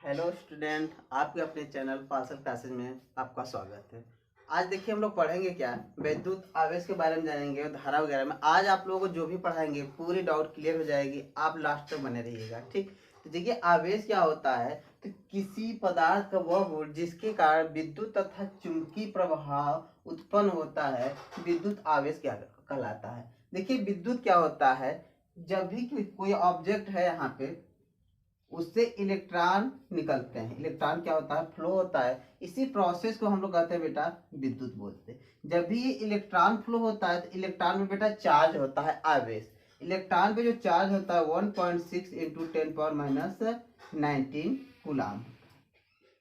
Hello student, आपके अपने channel parcel classes में आपका स्वागत है। आज देखिए हम लोग पढ़ेंगे क्या, विद्युत आवेश के बारे में जानेंगे और धारा वगैरह में। आज आप लोगों को जो भी पढ़ाएंगे पूरी डाउट क्लियर हो जाएगी, आप लास्ट तक बने रहिएगा। ठीक, तो देखिए आवेश क्या होता है। तो किसी पदार्थ का वह गुण जिसके कारण विद्युत तथा चुंबकीय प्रभाव उत्पन्न होता है, विद्युत आवेश क्या कहलाता है। देखिए विद्युत क्या होता है, जब भी कोई ऑब्जेक्ट है यहाँ पे उससे इलेक्ट्रॉन निकलते हैं। इलेक्ट्रॉन क्या होता है, फ्लो होता है। इसी प्रोसेस को हम लोग कहते हैं बेटा विद्युत बोलते हैं। जब भी ये इलेक्ट्रॉन फ्लो होता है तो इलेक्ट्रॉन में बेटा चार्ज होता है आवेश। इलेक्ट्रॉन पे जो चार्ज होता है 1.6 इंटू 10⁻19 कूलाम।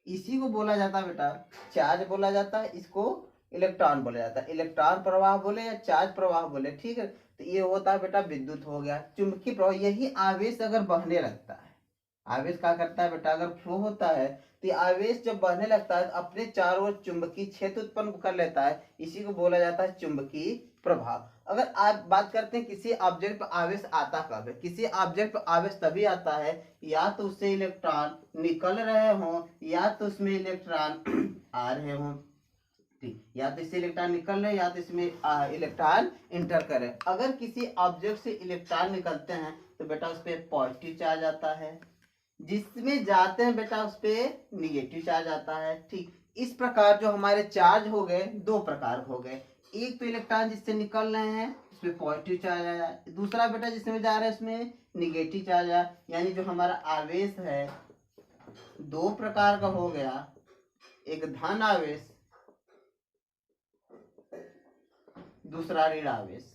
इसी को बोला जाता है बेटा चार्ज बोला जाता है, इसको इलेक्ट्रॉन बोला जाता है। इलेक्ट्रॉन प्रवाह बोले या चार्ज प्रवाह बोले, ठीक है। तो ये होता है बेटा विद्युत हो गया। चुंबकीय प्रवाह, यही आवेश अगर बहने लगता है, आवेश क्या करता है बेटा, अगर फ्लो होता है तो आवेश जब बहने लगता है तो अपने चारों ओर चुंबकीय क्षेत्र उत्पन्न कर लेता है। इसी को बोला जाता है चुंबकीय प्रभाव। अगर आप बात करते हैं किसी ऑब्जेक्ट पर आवेश आता कब है, किसी ऑब्जेक्ट पर आवेश तभी आता है या तो उससे इलेक्ट्रॉन निकल रहे हों या तो उसमें इलेक्ट्रॉन आ रहे हों। ठीक, या तो इससे इलेक्ट्रॉन निकल रहे या तो इसमें इलेक्ट्रॉन इंटर करे। अगर किसी ऑब्जेक्ट से इलेक्ट्रॉन निकलते हैं तो बेटा उस पर पॉजिटिव चार्ज आता है, जिसमें जाते हैं बेटा उस पर निगेटिव चार्ज आता है। ठीक, इस प्रकार जो हमारे चार्ज हो गए दो प्रकार हो गए। एक तो इलेक्ट्रॉन जिससे निकल रहे हैं उसमें पॉजिटिव चार्ज आया, दूसरा बेटा जिसमें जा रहे हैं उसमें निगेटिव चार्ज आया। यानी जो हमारा आवेश है दो प्रकार का हो गया, एक धन आवेश, दूसरा ऋण आवेश।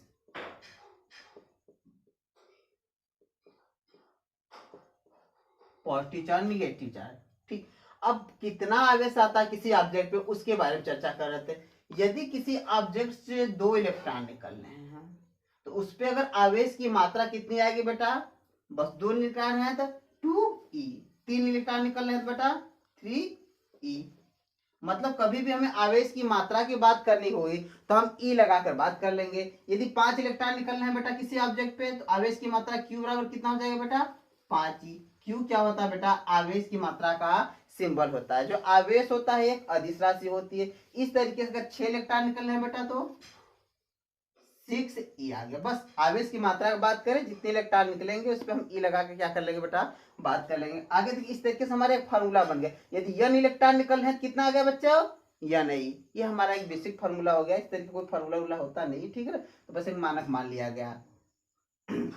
Positive charge negative charge. ठीक, अब कितना आवेश आता है किसी ऑब्जेक्ट पे उसके बारे में चर्चा कर रहे थे। यदि किसी ऑब्जेक्ट से दो इलेक्ट्रॉन निकल रहे हैं तो उस पे अगर आवेश की मात्रा कितनी आएगी बेटा, बस दो इलेक्ट्रॉन है तो 2e, तीन इलेक्ट्रॉन निकल रहे हैं तो बेटा 3e। मतलब कभी भी हमें आवेश की मात्रा की बात करनी होगी तो हम ई लगाकर बात कर लेंगे। यदि 5 इलेक्ट्रॉन निकल रहे हैं बेटा किसी ऑब्जेक्ट पे तो आवेश की मात्रा क्यू बराबर कितना हो जाएगा बेटा, 5e। क्यू क्या होता है बेटा, आवेश की मात्रा का सिंबल होता है। जो आवेश होता है एक अदिश राशि होती है। इस तरीके से अगर 6 इलेक्ट्रॉन निकल रहे हैं बेटा तो 6e आ गया। बस आवेश की मात्रा की बात करें, जितने इलेक्ट्रॉन निकलेंगे उस पर हम ई लगा के क्या कर लेंगे बेटा, बात कर लेंगे। आगे देखिए इस तरीके से हमारा एक फार्मूला बन गया। यदि n इलेक्ट्रॉन निकल रहे हैं कितना आ गया बच्चों, या नहीं। ये हमारा एक बेसिक फार्मूला हो गया। इस तरीके कोई फार्मूला होता नहीं, ठीक है, तो बस एक मानक मान लिया गया।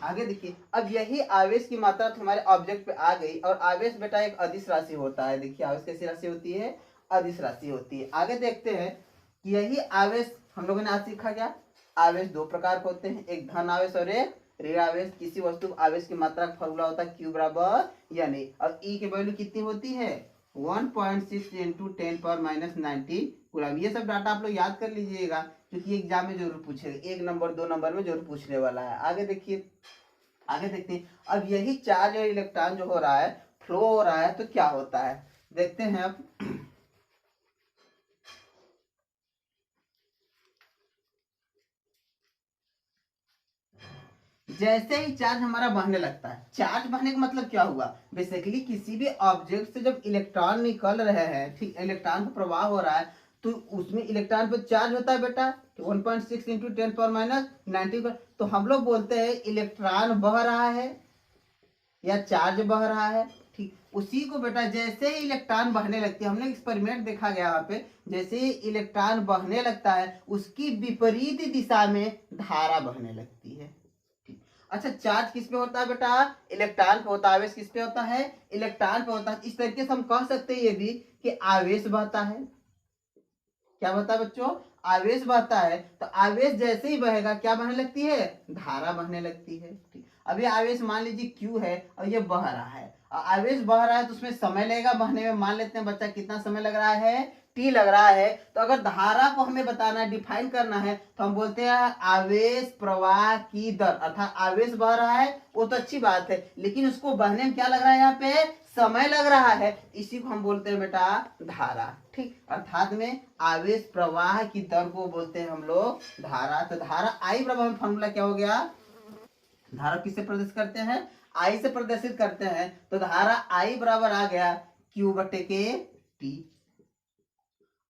आगे देखिए, अब यही आवेश की मात्रा तो हमारे ऑब्जेक्ट पे आ गई। और आवेश बेटा एक अदिश राशि होता है। देखिए आवेश कैसी राशि होती है, अदिश राशि होती है। आगे देखते हैं कि यही आवेश हम लोगों ने आज सीखा क्या, आवेश दो प्रकार के होते हैं, एक धन आवेश और एक ऋण आवेश। किसी वस्तु आवेश की मात्रा का फॉर्मूला होता है Q बराबर यानी, और E की वैल्यू कितनी होती है 1.6 इंटू 10⁻19 कूलम। ये सब डाटा आप लोग याद कर लीजिएगा क्योंकि एग्जाम में जरूर पूछेगा, 1 नंबर 2 नंबर में जरूर पूछने वाला है। आगे देखिए, आगे देखते हैं। अब यही चार्ज और इलेक्ट्रॉन जो हो रहा है, फ्लो हो रहा है, तो क्या होता है देखते हैं। अब जैसे ही चार्ज हमारा बहने लगता है, चार्ज बहने का मतलब क्या हुआ, बेसिकली किसी भी ऑब्जेक्ट से जब इलेक्ट्रॉन निकल रहे हैं, ठीक, इलेक्ट्रॉन का प्रवाह हो रहा है तो उसमें इलेक्ट्रॉन पर चार्ज होता है बेटा 1.6 इंटू 10⁻19। तो हम लोग बोलते हैं इलेक्ट्रॉन बह रहा है या चार्ज बह रहा है। ठीक, उसी को बेटा जैसे ही इलेक्ट्रॉन बहने लगती है, हमने एक्सपेरिमेंट देखा गया यहाँ पे, जैसे ही इलेक्ट्रॉन बहने लगता है उसकी विपरीत दिशा में धारा बहने लगती है। अच्छा, चार्ज किस पे होता है बेटा, इलेक्ट्रॉन पे होता है। आवेश किस पे होता है, इलेक्ट्रॉन पे होता है। इस तरीके से हम कह सकते हैं ये भी कि आवेश बहता है। क्या बहता है बच्चों, आवेश बहता है। तो आवेश जैसे ही बहेगा क्या बहने लगती है, धारा बहने लगती है। ठीक, अब ये आवेश मान लीजिए Q है और ये बह रहा है। और आवेश बह रहा है तो उसमें समय लगेगा बहने में। मान लेते हैं बच्चा कितना समय लग रहा है, T लग रहा है। तो अगर धारा को हमें बताना है, डिफाइन करना है, तो हम बोलते हैं आवेश प्रवाह की दर। अर्थात आवेश बह रहा है वो तो अच्छी बात है, लेकिन उसको बहने में क्या लग रहा है, यहाँ पे समय लग रहा है। इसी को हम बोलते हैं बेटा धारा। ठीक, अर्थात में आवेश प्रवाह की दर को बोलते हैं हम लोग धारा। तो धारा आई बराबर में फॉर्मूला क्या हो गया, धारा किससे प्रदर्शित करते हैं, आई से प्रदर्शित करते हैं। तो धारा आई बराबर आ गया Q बटे के T।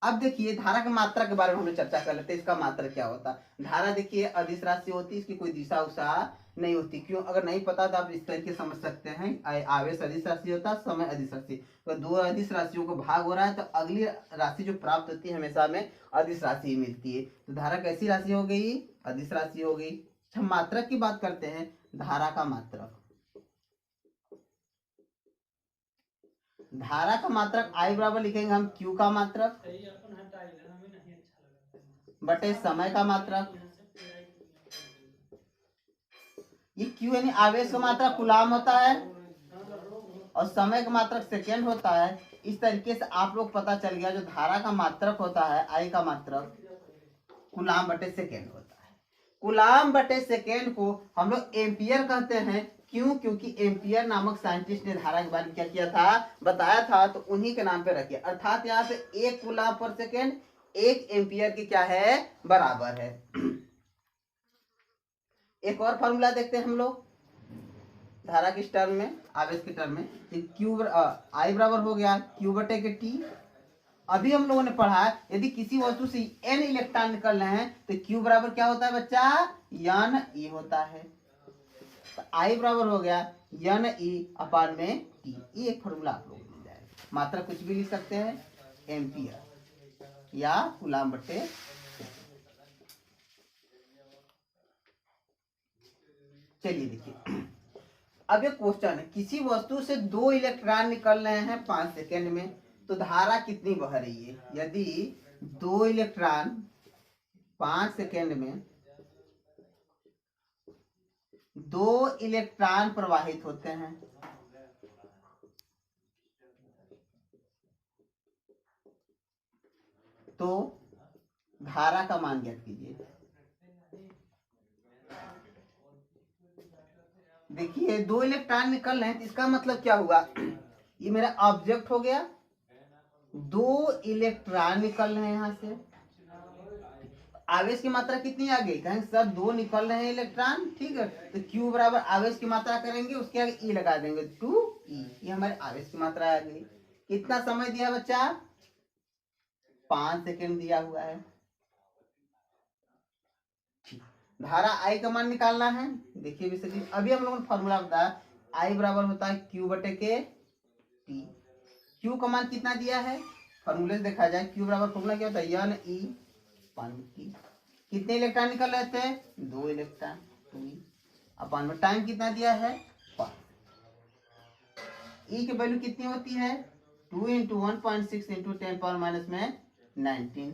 अब देखिए धारा की मात्रा के बारे में हम लोग चर्चा कर लेते हैं, इसका मात्रा क्या होता है। धारा देखिए अदिश राशि होती है, इसकी कोई दिशा उषा नहीं होती। क्यों? अगर नहीं पता तो आप इस तरीके समझ सकते हैं, आवेश अदिश राशि होता है, समय अदिश राशि। तो दो अदिश राशियों को भाग हो रहा है तो अगली राशि जो प्राप्त होती है हमेशा हमें अदिश राशि ही मिलती है। तो धारा कैसी राशि हो गई? अदिश राशि हो गई। हम मात्रक की बात करते हैं, धारा का मात्रक। धारा का मात्रक I बराबर लिखेंगे हम Q का मात्रक बटे समय का मात्रक। ये Q यानी आवेश का मात्रक कूलाम होता है और समय का मात्रक सेकेंड होता है। इस तरीके से आप लोग पता चल गया, जो धारा का मात्रक होता है I का मात्रक कूलाम बटे सेकेंड होता है। कूलाम बटे सेकेंड को हम लोग एम्पियर कहते हैं। क्यों? क्योंकि एम्पियर नामक साइंटिस्ट ने धारा के बारे में क्या किया था, बताया था, तो उन्हीं के नाम पे रखिए। अर्थात यहाँ पे 1 कूलाम पर सेकेंड 1 एम्पियर की क्या है, बराबर है। एक और फॉर्मूला देखते हैं हम लोग धारा के टर्म में, आवेश के टर्म में। क्यू I बराबर हो गया Q बटे के T। अभी हम लोगों ने पढ़ा है यदि किसी वस्तु से n इलेक्ट्रॉन निकल रहे हैं तो Q बराबर क्या होता है बच्चा, n E होता है। तो I बराबर हो गया n E अपान में T। ये एक फॉर्मूला आप लोग मिल जाएगा। मात्रा कुछ भी लिख सकते हैं, एम्पियर या कूलाम बटे। चलिए देखिए, अब ये क्वेश्चन है, किसी वस्तु से 2 इलेक्ट्रॉन निकल रहे हैं 5 सेकेंड में, तो धारा कितनी बह रही है। यदि 2 इलेक्ट्रॉन 5 सेकेंड में 2 इलेक्ट्रॉन प्रवाहित होते हैं, तो धारा का मान ज्ञात कीजिए। देखिए 2 इलेक्ट्रॉन निकल रहे हैं तो इसका मतलब क्या हुआ, ये मेरा ऑब्जेक्ट हो गया, 2 इलेक्ट्रॉन निकल रहे हैं यहाँ से। आवेश की मात्रा कितनी आ गई, कहेंगे सर 2 निकल रहे हैं इलेक्ट्रॉन, ठीक है, तो Q बराबर आवेश की मात्रा करेंगे, उसके आगे E लगा देंगे, 2E। ये हमारे आवेश की मात्रा आ गई। कितना समय दिया बच्चा, 5 सेकेंड दिया हुआ है। धारा I का मान निकालना है। देखिए भी अभी हम लोगों ने फॉर्मूला बताया, I बराबर होता है Q बटे के T। Q का मान कितना दिया है, फॉर्मूले से देखा जाए, Q बराबर फॉर्मूला क्या होता है, n E अपान में T। कितने इलेक्ट्रॉन निकल रहे थे, 2 इलेक्ट्रॉन, 2E अपान में टाइम कितना दिया है, 5। E की वैल्यू कितनी होती है, 2 इंटू 1.6 इंटू 10 पावर माइनस में 19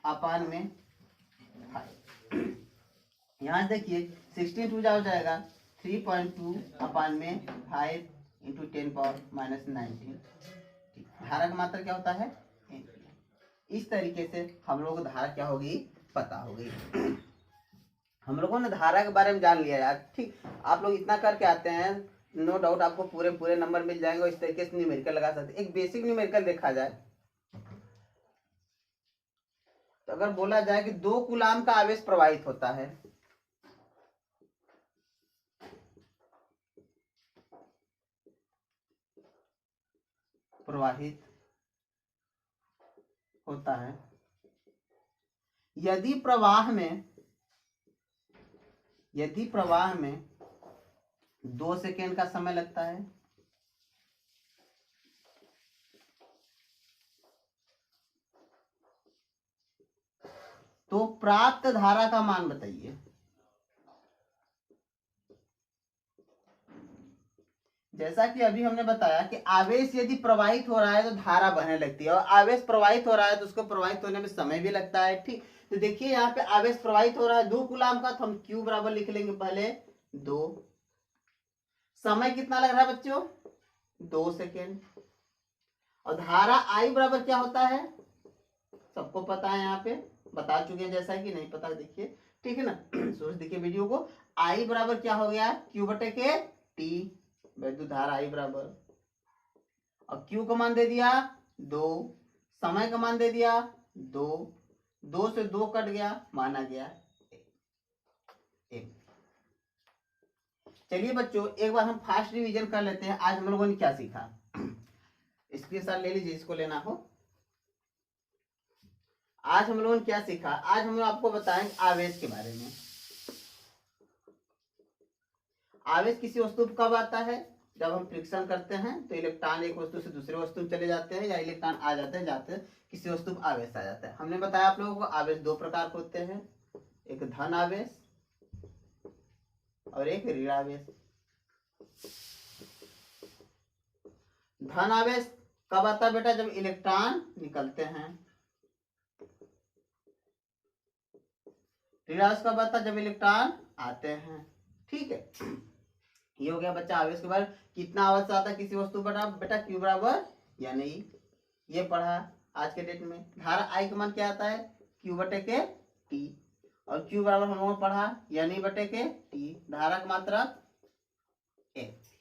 अपान में 5। यहाँ देखिए 16 टू हो जाएगा 3.2 अपान में 5 इंटू 10 पावर माइनस 19। धारा का मात्रा क्या होता है, एम्पियर। इस तरीके से हम लोगों को धारा क्या होगी, पता होगी। हम लोगों ने धारा के बारे में जान लिया यार, ठीक। आप लोग इतना करके आते हैं, नो डाउट आपको पूरे पूरे नंबर मिल जाएंगे और इस तरीके से न्यूमेरिकल लगा सकते हैं। एक बेसिक न्यूमेरिकल देखा जाए तो अगर बोला जाए कि 2 कूलाम का आवेश प्रवाहित होता है, प्रवाहित होता है, यदि प्रवाह में 2 सेकेंड का समय लगता है, तो प्राप्त धारा का मान बताइए। जैसा कि अभी हमने बताया कि आवेश यदि प्रवाहित हो रहा है तो धारा बहने लगती है, और आवेश प्रवाहित हो रहा है तो उसको प्रवाहित होने में समय भी लगता है, ठीक। तो देखिए यहाँ पे आवेश प्रवाहित हो रहा है 2 कूलाम का, तो हम Q बराबर लिख लेंगे पहले 2। समय कितना लग रहा है बच्चों, 2 सेकेंड। और धारा I बराबर क्या होता है, सबको पता है, यहाँ पे बता चुके हैं। जैसा कि नहीं पता देखिए, ठीक है ना, सोच देखिए वीडियो को। I बराबर क्या हो गया, Q बटे के T, वैद्युत धारा I बराबर, और Q का मान दे दिया 2, समय का मान दे दिया 2, 2 से 2 कट गया, माना गया 1। चलिए बच्चों एक बार हम फास्ट रिवीजन कर लेते हैं। आज हम लोगों ने क्या सीखा, स्क्रीनशॉट ले लीजिए इसको लेना हो। आज हम लोगों ने क्या सीखा, आज हम लोग आपको बताएंगे आवेश के बारे में। आवेश किसी वस्तु पर कब आता है, जब हम फ्रिक्शन करते हैं तो इलेक्ट्रॉन एक वस्तु से दूसरे वस्तु में चले जाते हैं, या इलेक्ट्रॉन आ जाते हैं, जाते हैं किसी वस्तु पर आवेश आ जाता है। हमने बताया आप लोगों को आवेश दो प्रकार के होते हैं, एक धन आवेश और एक ऋण आवेश। धन आवेश कब आता है बेटा, जब इलेक्ट्रॉन निकलते हैं। ऋण आवेश कब आता है, जब इलेक्ट्रॉन आते हैं। ठीक है, ये हो गया बच्चा आवेश के बारे में। कितना आवेश आता है किसी वस्तु पर बेटा, Q बराबर या नहीं, ये पढ़ा आज के डेट में। धारा I का मान क्या आता है, Q बटे के T, और Q बराबर हम लोगों ने पढ़ा यानी बटे के T, धारा की मात्रा 1।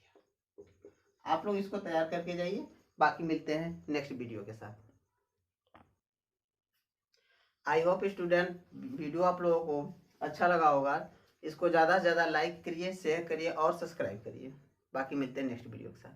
आप लोग इसको तैयार करके जाइए, बाकी मिलते हैं नेक्स्ट वीडियो के साथ। आई होप स्टूडेंट वीडियो आप लोगों को अच्छा लगा होगा। इसको ज़्यादा से ज़्यादा लाइक करिए, शेयर करिए और सब्सक्राइब करिए। बाकी मिलते हैं नेक्स्ट वीडियो के साथ।